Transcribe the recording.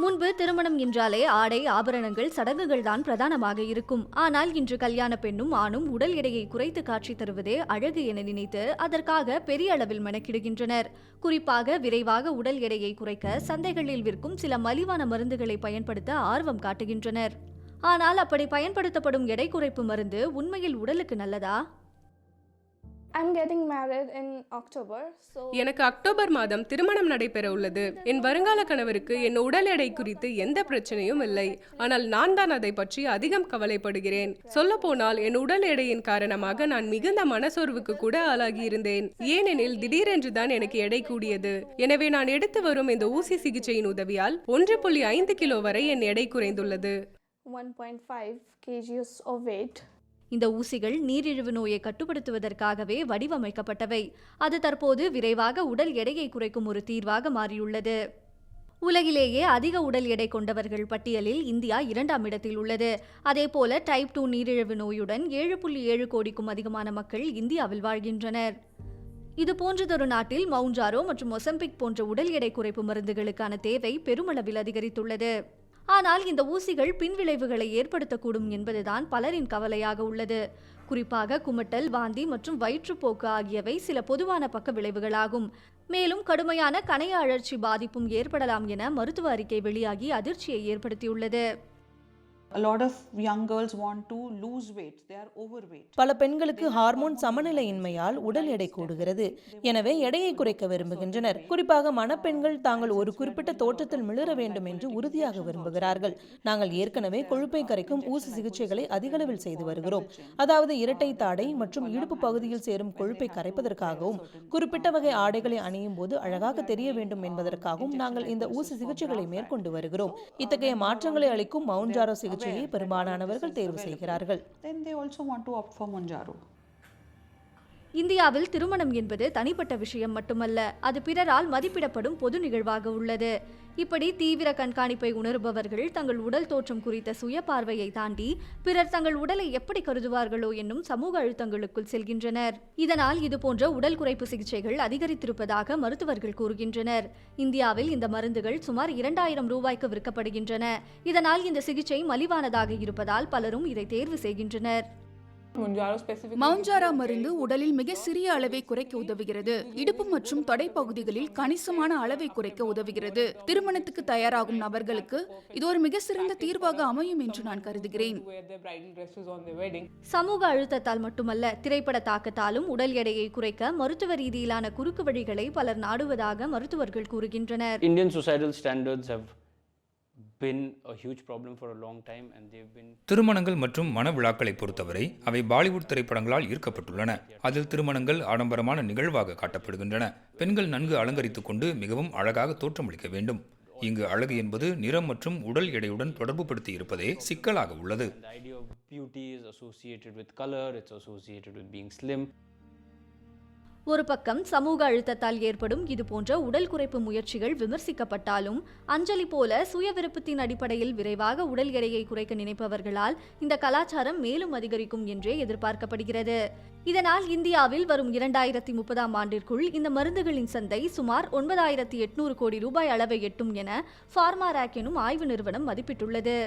முன்பு திருமணம் என்றாலே ஆடை ஆபரணங்கள் சடங்குகள் தான் பிரதானமாக இருக்கும். ஆனால் இன்று கல்யாண பெண்ணும் ஆணும் உடல் எடையை குறைத்து காட்சி தருவதே அழகு என நினைத்து அதற்காக பெரிய அளவில் மெனக்கிடுகின்றனர். குறிப்பாக விரைவாக உடல் எடையை குறைக்க சந்தைகளில் விற்கும் சில மலிவான மருந்துகளை பயன்படுத்த ஆர்வம் காட்டுகின்றனர். ஆனால் அப்படி பயன்படுத்தப்படும் எடை குறைப்பு மருந்து உண்மையில் உடலுக்கு நல்லதா? எனக்கு அக்டோபர் மாதம் திருமணம் நடைபெற உள்ளது. என் வருங்கால கணவருக்கு என் உடல் எடை குறித்து எந்த பிரச்சனையும் இல்லை. ஆனால் நான் தான் அதை பற்றி அதிகம் கவலைப்படுகிறேன். சொல்ல போனால் என் உடல் எடையின் காரணமாக நான் மிகுந்த மனசோர்வுக்கு கூட ஆளாகி இருந்தேன். ஏனெனில் திடீரென்று தான் எனக்கு எடை கூடியது. எனவே நான் எடுத்து வரும் இந்த ஊசி சிகிச்சையின் உதவியால் 1.5 கிலோ வரை என் எடை குறைந்துள்ளது. 1.5 kgs of weight. இந்த ஊசிகள் நீரிழிவு நோயை கட்டுப்படுத்துவதற்காகவே வடிவமைக்கப்பட்டவை. அது தற்போது விரைவாக உடல் எடையை குறைக்கும் ஒரு தீர்வாக மாறியுள்ளது. உலகிலேயே அதிக உடல் எடை கொண்டவர்கள் பட்டியலில் இந்தியா 2ஆம் இடத்தில் உள்ளது. அதேபோல டைப் 2 நீரிழிவு நோயுடன் 7.7 கோடிக்கும் அதிகமான மக்கள் இந்தியாவில் வாழ்கின்றனர். இது போன்றதொரு நாட்டில் மவுஞ்சாரோ மற்றும் மொசம்பிக் போன்ற உடல் எடை குறைப்பு மருந்துகளுக்கான தேவை பெருமளவில் அதிகரித்துள்ளது. ஆனால் இந்த ஊசிகள் பின்விளைவுகளை ஏற்படுத்தக்கூடும் என்பதுதான் பலரின் கவலையாக உள்ளது. குறிப்பாக குமட்டல், வாந்தி மற்றும் வயிற்றுப்போக்கு ஆகியவை சில பொதுவான பக்க விளைவுகளாகும். மேலும் கடுமையான கணைய அழற்சி பாதிப்பும் ஏற்படலாம் என மருத்துவ அறிக்கை வெளியாகி அதிர்ச்சியை ஏற்படுத்தியுள்ளது. A lot of young girls want to lose weight. They are overweight. பல பெண்களுக்கு ஹார்மோன் சமநிலையின்மையால் உடல் எடை கூடுகிறது. எனவே எடையை குறைக்க விரும்புகின்றனர். குறிப்பாக மணப்பெண்கள் தாங்கள் ஒரு குறிப்பிட்ட தோற்றத்தில் மிளிர வேண்டும் என்று உறுதியாக விரும்புகிறார்கள். நாங்கள் ஏற்கனவே கொழுப்பை கரைக்கும் ஊசி சிகிச்சைகளை அதிகளவில் செய்து வருகிறோம். அதாவது இரட்டை தாடை மற்றும் இடுப்பு பகுதியில் சேரும் கொழுப்பை கரைப்பதற்காகவும் குறிப்பிட்ட வகை ஆடைகளை அணியும் போது அழகாக தெரிய வேண்டும் என்பதற்காகவும் நாங்கள் இந்த ஊசி சிகிச்சைகளை மேற்கொண்டு வருகிறோம். இத்தகைய மாற்றங்களை அளிக்கும் மவுஞ்சாரோ சிகிச்சை பெரும்பாலானவர்கள் தேர்வு செய்கிறார்கள். இந்தியாவில் திருமணம் என்பது தனிப்பட்ட விஷயம் மட்டுமல்ல, அது பிறரால் மதிப்பிடப்படும் பொது நிகழ்வாக உள்ளது. இப்படி தீவிர கண்காணிப்பை உணர்பவர்கள் தங்கள் உடல் தோற்றம் குறித்த சுய பார்வையை தாண்டி பிறர் தங்கள் உடலை எப்படி கருதுவார்களோ என்னும் சமூக அழுத்தங்களுக்குள் செல்கின்றனர். இதனால் இதுபோன்ற உடல் குறைப்பு சிகிச்சைகள் அதிகரித்திருப்பதாக மருத்துவர்கள் கூறுகின்றனர். இந்தியாவில் இந்த மருந்துகள் சுமார் 2000 ரூபாய்க்கு விற்கப்படுகின்றன. இதனால் இந்த சிகிச்சை மலிவானதாக இருப்பதால் பலரும் இதை தேர்வு செய்கின்றனர். மவுஞ்சாரா மருந்து உடலில் மிக சிறிய அளவை குறைக்க உதவுகிறது. இடுப்பு மற்றும் தொடை பகுதிகளில் கணிசமான அளவை குறைக்க உதவுகிறது. திருமணத்துக்கு தயாராகும் நபர்களுக்கு இது ஒரு மிக சிறந்த தீர்வாக அமையும் என்று நான் கருதுகிறேன். சமூக அழுத்தத்தால் மட்டுமல்ல, திரைப்பட தாக்கத்தாலும் உடல் எடையை குறைக்க மருத்துவ ரீதியிலான குறுக்கு வழிகளை பலர் நாடுவதாக மருத்துவர்கள் கூறுகின்றனர். Indian societal standards have been a huge problem for a long time and they've been. திருமணங்கள் மற்றும் மன விழாக்களை பொறுத்தவரை அவை பாலிவுட் திரைப்படங்களால் ஈர்க்கப்பட்டுள்ளன. அதில் திருமணங்கள் ஆடம்பரமான நிகழ்வாக காட்டப்படுகின்றன. பெண்கள் நன்கு அலங்கரித்துக் கொண்டு மிகவும் அழகாக தோற்றமளிக்க வேண்டும். இங்கு அழகு என்பது நிறம் மற்றும் உடல் எடையுடன் தொடர்பு படுத்தி இருப்பதே சிக்கலாக உள்ளது. The idea of beauty is associated with color, it's associated with being slim. ஒரு பக்கம் சமூக அழுத்தத்தால் ஏற்படும் இதுபோன்ற உடல் குறைப்பு முயற்சிகள் விமர்சிக்கப்பட்டாலும், அஞ்சலி போல சுய விருப்பத்தின் அடிப்படையில் விரைவாக உடல் எடையை குறைக்க நினைப்பவர்களால் இந்த கலாச்சாரம் மேலும் அதிகரிக்கும் என்றே எதிர்பார்க்கப்படுகிறது. இதனால் இந்தியாவில் வரும் 2030ஆம் ஆண்டிற்குள் இந்த மருந்துகளின் சந்தை சுமார் 9800 கோடி ரூபாய் அளவை எட்டும் என ஃபார்மாராக் எனும் ஆய்வு நிறுவனம் மதிப்பிட்டுள்ளது.